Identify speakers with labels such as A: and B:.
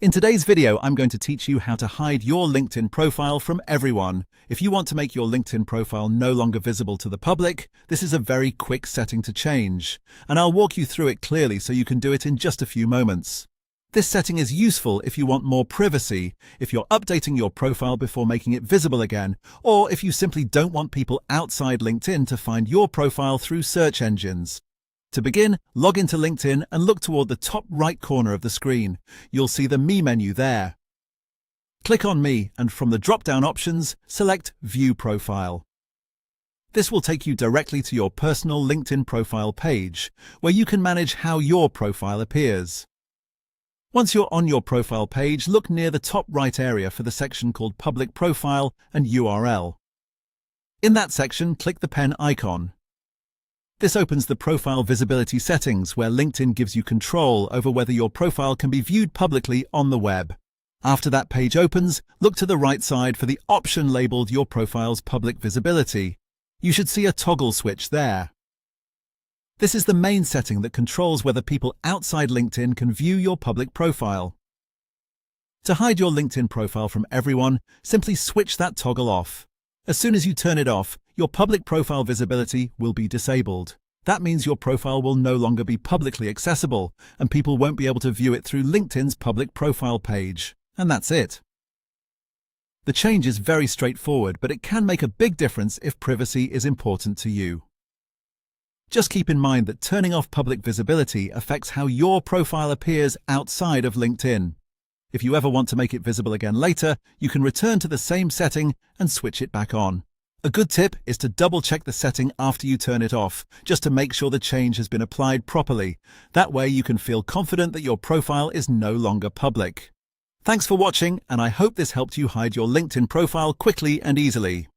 A: In today's video, I'm going to teach you how to hide your LinkedIn profile from everyone. If you want to make your LinkedIn profile no longer visible to the public, this is a very quick setting to change, and I'll walk you through it clearly so you can do it in just a few moments. This setting is useful if you want more privacy, if you're updating your profile before making it visible again, or if you simply don't want people outside LinkedIn to find your profile through search engines. To begin, log into LinkedIn and look toward the top right corner of the screen. You'll see the Me menu there. Click on Me and from the drop-down options, select View Profile. This will take you directly to your personal LinkedIn profile page, where you can manage how your profile appears. Once you're on your profile page, look near the top right area for the section called Public Profile and URL. In that section, click the pen icon. This opens the profile visibility settings, where LinkedIn gives you control over whether your profile can be viewed publicly on the web. After that page opens, look to the right side for the option labeled Your Profile's Public Visibility. You should see a toggle switch there. This is the main setting that controls whether people outside LinkedIn can view your public profile. To hide your LinkedIn profile from everyone, simply switch that toggle off. As soon as you turn it off, your public profile visibility will be disabled. That means your profile will no longer be publicly accessible, and people won't be able to view it through LinkedIn's public profile page. And that's it. The change is very straightforward, but it can make a big difference if privacy is important to you. Just keep in mind that turning off public visibility affects how your profile appears outside of LinkedIn. If you ever want to make it visible again later, you can return to the same setting and switch it back on. A good tip is to double-check the setting after you turn it off, just to make sure the change has been applied properly. That way you can feel confident that your profile is no longer public. Thanks for watching, and I hope this helped you hide your LinkedIn profile quickly and easily.